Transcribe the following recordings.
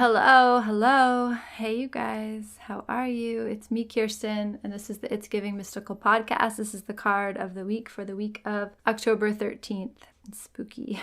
Hello, hello. Hey, you guys. How are you? It's me, Kirsten, and this is the It's Giving Mystical podcast. This is the card of the week for the week of October 13th. It's spooky.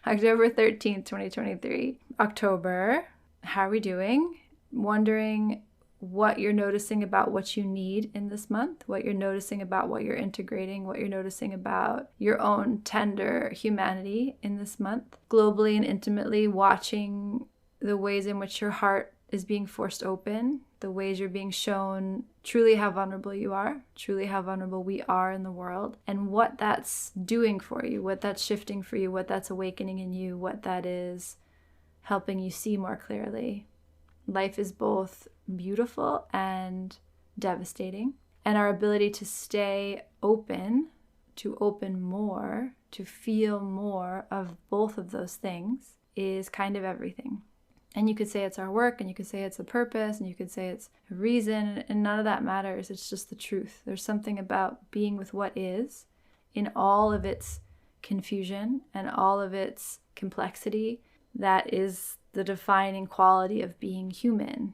October 13th, 2023. October. How are we doing? Wondering what you're noticing about what you need in this month, what you're noticing about what you're integrating, what you're noticing about your own tender humanity in this month. Globally and intimately watching the ways in which your heart is being forced open, the ways you're being shown truly how vulnerable you are, truly how vulnerable we are in the world, and what that's doing for you, what that's shifting for you, what that's awakening in you, what that is helping you see more clearly. Life is both beautiful and devastating, and our ability to stay open, to open more, to feel more of both of those things is kind of everything. And you could say it's our work, and you could say it's a purpose, and you could say it's a reason, and none of that matters. It's just the truth. There's something about being with what is in all of its confusion and all of its complexity that is the defining quality of being human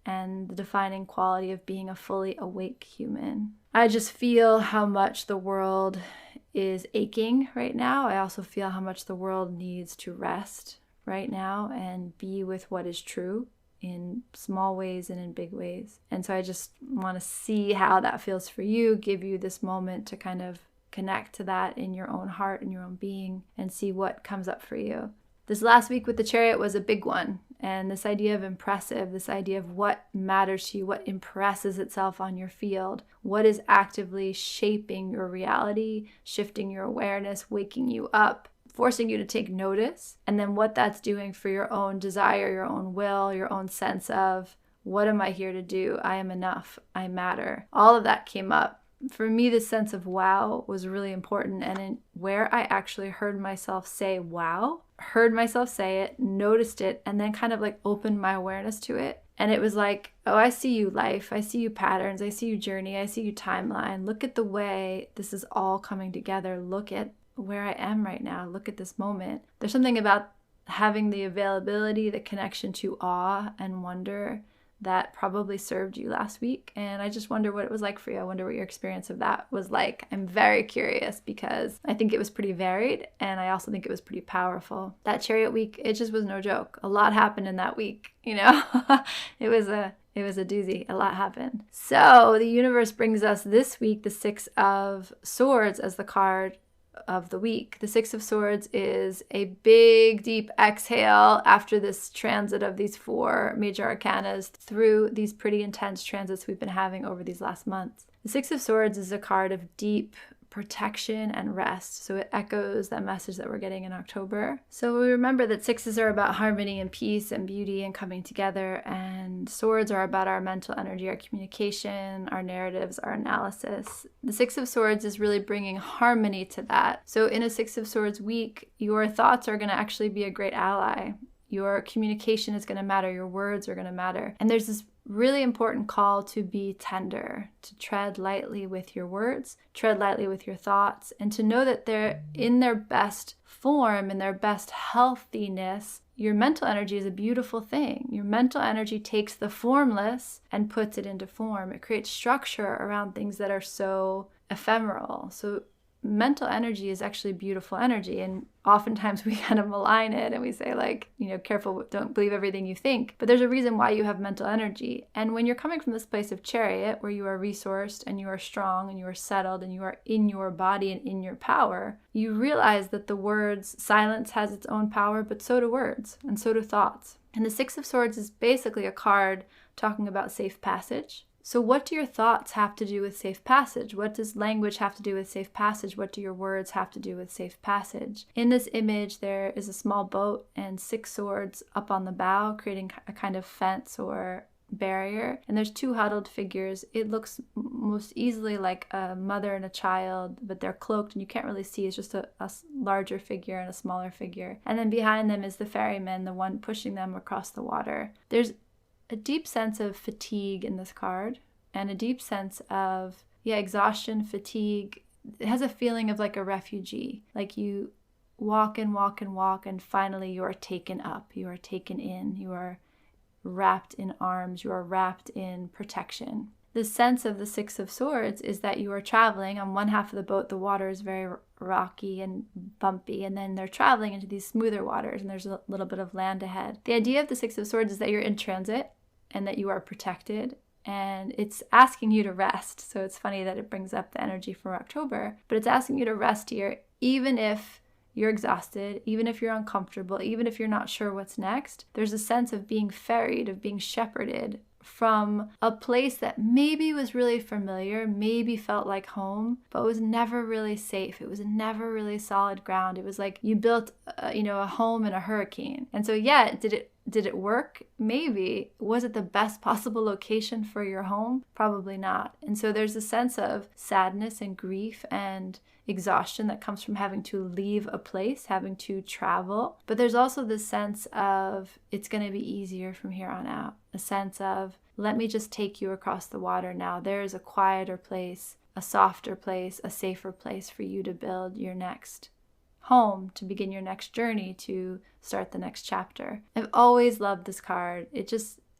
and the defining quality of being a fully awake human. I just feel how much the world is aching right now. I also feel how much the world needs to rest right now and be with what is true in small ways and in big ways. And so I just want to see how that feels for you, give you this moment to kind of connect to that in your own heart and your own being and see what comes up for you. This last week with the Chariot was a big one. And this idea of impressive, this idea of what matters to you, what impresses itself on your field, what is actively shaping your reality, shifting your awareness, waking you up, forcing you to take notice, and then what that's doing for your own desire, your own will, your own sense of, what am I here to do? I am enough. I matter. All of that came up. For me, this sense of wow was really important, and in where I actually heard myself say wow, heard myself say it, noticed it, and then kind of like opened my awareness to it. And it was like, oh, I see you, life. I see you, patterns. I see you, journey. I see you, timeline. Look at the way this is all coming together. Look at where I am right now. Look at this moment. There's something about having the availability, the connection to awe and wonder that probably served you last week. And I just wonder what it was like for you. I wonder what your experience of that was like. I'm very curious because I think it was pretty varied, and I also think it was pretty powerful. That Chariot week, it just was no joke. A lot happened in that week, you know? It was a doozy. A lot happened. So the universe brings us this week the Six of Swords as the card of the week. The Six of Swords is a big, deep exhale after this transit of these four major arcanas through these pretty intense transits we've been having over these last months. The Six of Swords is a card of deep protection and rest. So it echoes that message that we're getting in October. So we remember that sixes are about harmony and peace and beauty and coming together, and swords are about our mental energy, our communication, our narratives, our analysis. The Six of Swords is really bringing harmony to that. So in a Six of Swords week, your thoughts are going to actually be a great ally. Your communication is going to matter. Your words are going to matter. And there's this really important call to be tender, to tread lightly with your words, tread lightly with your thoughts, and to know that they're in their best form, in their best healthiness. Your mental energy is a beautiful thing. Your mental energy takes the formless and puts it into form. It creates structure around things that are so ephemeral. So mental energy is actually beautiful energy, and oftentimes we kind of malign it and we say, like, you know, careful, don't believe everything you think. But there's a reason why you have mental energy. And when you're coming from this place of Chariot, where you are resourced and you are strong and you are settled and you are in your body and in your power, you realize that the words, silence has its own power, but so do words and so do thoughts. And the Six of Swords is basically a card talking about safe passage. So what do your thoughts have to do with safe passage? What does language have to do with safe passage? What do your words have to do with safe passage? In this image, there is a small boat and six swords up on the bow, creating a kind of fence or barrier. And there's two huddled figures. It looks most easily like a mother and a child, but they're cloaked and you can't really see. It's just a larger figure and a smaller figure. And then behind them is the ferryman, the one pushing them across the water. There's a deep sense of fatigue in this card, and a deep sense of, exhaustion, fatigue. It has a feeling of like a refugee, like you walk and walk and walk, and finally you are taken up, you are taken in, you are wrapped in arms. You are wrapped in protection. The sense of the Six of Swords is that you are traveling. On one half of the boat, the water is very rocky and bumpy, and then they're traveling into these smoother waters, and there's a little bit of land ahead. The idea of the Six of Swords is that you're in transit and that you are protected, and it's asking you to rest. So it's funny that it brings up the energy for October, but it's asking you to rest here, even if you're exhausted, even if you're uncomfortable, even if you're not sure what's next. There's a sense of being ferried, of being shepherded from a place that maybe was really familiar, maybe felt like home, but was never really safe. It was never really solid ground. It was like you built, a home in a hurricane. And so, yeah, did it work? Maybe. Was it the best possible location for your home? Probably not. And so there's a sense of sadness and grief and exhaustion that comes from having to leave a place, having to travel. But there's also this sense of it's going to be easier from here on out. A sense of, let me just take you across the water now. There is a quieter place, a softer place, a safer place for you to build your next home, to begin your next journey, to start the next chapter. I've always loved this card.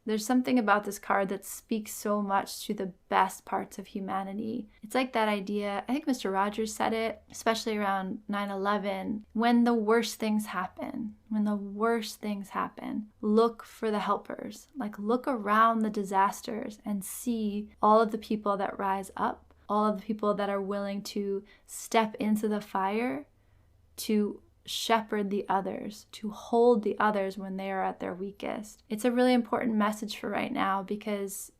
There's something about this card that speaks so much to the best parts of humanity. It's like that idea, I think Mr. Rogers said it, especially around 9/11, when the worst things happen, look for the helpers. Like, look around the disasters and see all of the people that rise up, all of the people that are willing to step into the fire, to shepherd the others, to hold the others when they are at their weakest. It's a really important message for right now because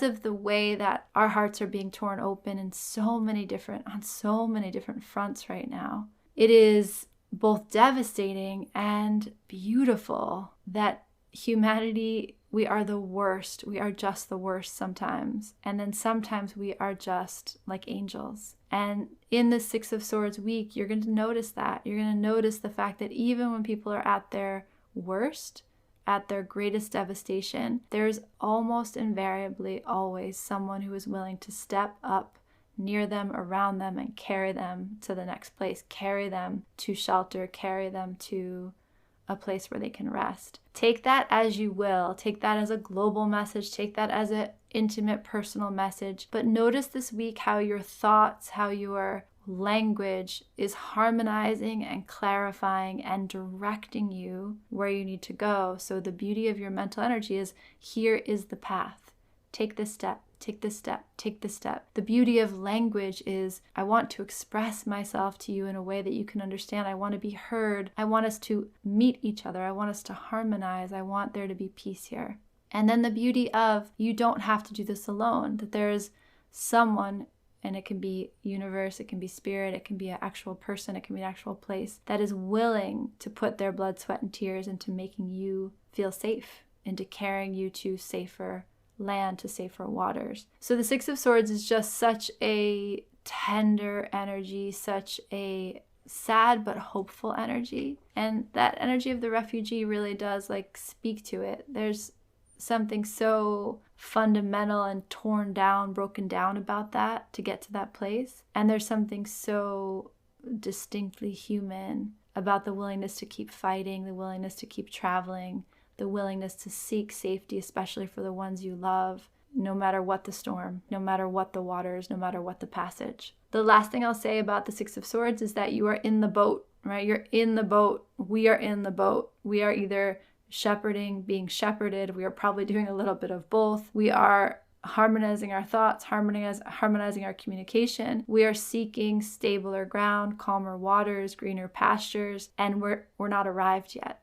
of the way that our hearts are being torn open on so many different fronts right now. It is both devastating and beautiful that humanity, we are the worst. We are just the worst sometimes. And then sometimes we are just like angels. And in the Six of Swords week, you're going to notice that. You're going to notice the fact that even when people are at their worst, at their greatest devastation, there's almost invariably always someone who is willing to step up near them, around them, and carry them to the next place, carry them to shelter, carry them to a place where they can rest. Take that as you will. Take that as a global message. Take that as an intimate, personal message. But notice this week how your thoughts, how your language is harmonizing and clarifying and directing you where you need to go. So the beauty of your mental energy is, here is the path. Take this step. Take this step, take this step. The beauty of language is, I want to express myself to you in a way that you can understand. I want to be heard. I want us to meet each other. I want us to harmonize. I want there to be peace here. And then the beauty of, you don't have to do this alone, that there is someone, and it can be universe, it can be spirit, it can be an actual person, it can be an actual place, that is willing to put their blood, sweat, and tears into making you feel safe, into carrying you to safer land, to safer waters. So the Six of Swords is just such a tender energy, such a sad but hopeful energy. And that energy of the refugee really does speak to it. There's something so fundamental and torn down, broken down about that to get to that place. And there's something so distinctly human about the willingness to keep fighting, the willingness to keep traveling, the willingness to seek safety, especially for the ones you love, no matter what the storm, no matter what the waters, no matter what the passage. The last thing I'll say about the Six of Swords is that you are in the boat, right? You're in the boat. We are in the boat. We are either shepherding, being shepherded. We are probably doing a little bit of both. We are harmonizing our thoughts, harmonizing our communication. We are seeking stabler ground, calmer waters, greener pastures, and we're not arrived yet.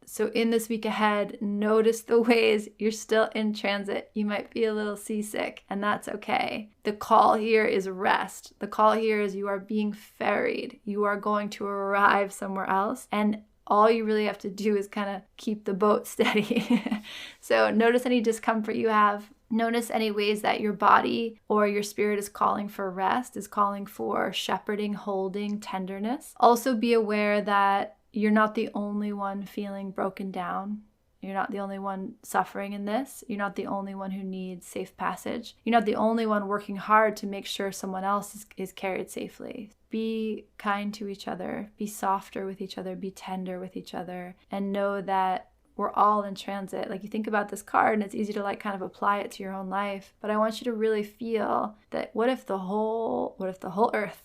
So in this week ahead, notice the ways you're still in transit. You might be a little seasick, and that's okay. The call here is rest. The call here is you are being ferried. You are going to arrive somewhere else, and all you really have to do is kind of keep the boat steady. So notice any discomfort you have. Notice any ways that your body or your spirit is calling for rest, is calling for shepherding, holding, tenderness. Also be aware that you're not the only one feeling broken down. You're not the only one suffering in this. You're not the only one who needs safe passage. You're not the only one working hard to make sure someone else is carried safely. Be kind to each other. Be softer with each other. Be tender with each other. And know that we're all in transit. Like, you think about this card and it's easy to like kind of apply it to your own life, but I want you to really feel that what if the whole earth,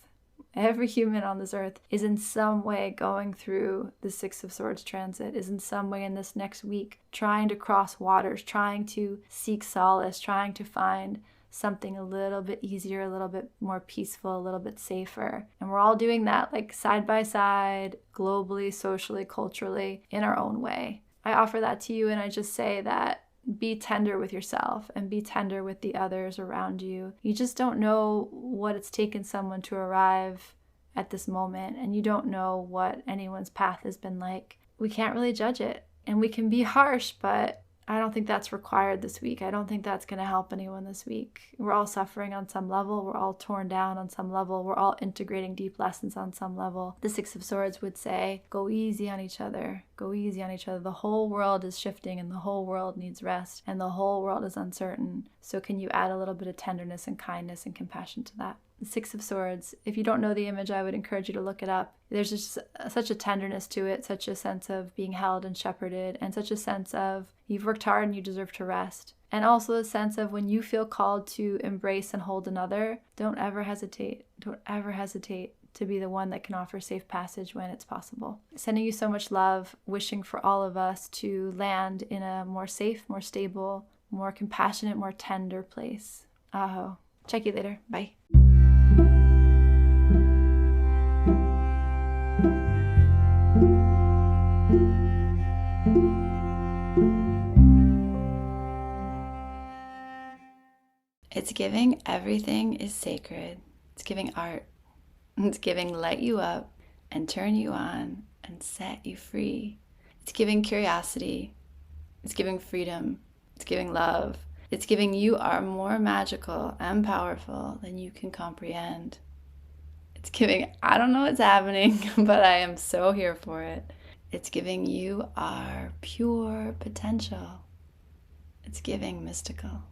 every human on this earth is in some way going through the Six of Swords transit, is in some way in this next week trying to cross waters, trying to seek solace, trying to find something a little bit easier, a little bit more peaceful, a little bit safer. And we're all doing that like side by side, globally, socially, culturally, in our own way. I offer that to you, and I just say that be tender with yourself and be tender with the others around you. You just don't know what it's taken someone to arrive at this moment, and you don't know what anyone's path has been like. We can't really judge it, and we can be harsh, but I don't think that's required this week. I don't think that's going to help anyone this week. We're all suffering on some level. We're all torn down on some level. We're all integrating deep lessons on some level. The Six of Swords would say, go easy on each other. Go easy on each other. The whole world is shifting and the whole world needs rest and the whole world is uncertain. So can you add a little bit of tenderness and kindness and compassion to that? The Six of Swords, if you don't know the image, I would encourage you to look it up. There's just such a tenderness to it, such a sense of being held and shepherded, and such a sense of you've worked hard and you deserve to rest. And also the sense of when you feel called to embrace and hold another, don't ever hesitate. Don't ever hesitate to be the one that can offer safe passage when it's possible. Sending you so much love, wishing for all of us to land in a more safe, more stable, more compassionate, more tender place. Aho. Check you later. Bye. It's giving everything is sacred. It's giving art. It's giving light you up and turn you on and set you free. It's giving curiosity. It's giving freedom. It's giving love. It's giving you are more magical and powerful than you can comprehend. It's giving, I don't know what's happening, but I am so here for it. It's giving you are pure potential. It's giving mystical.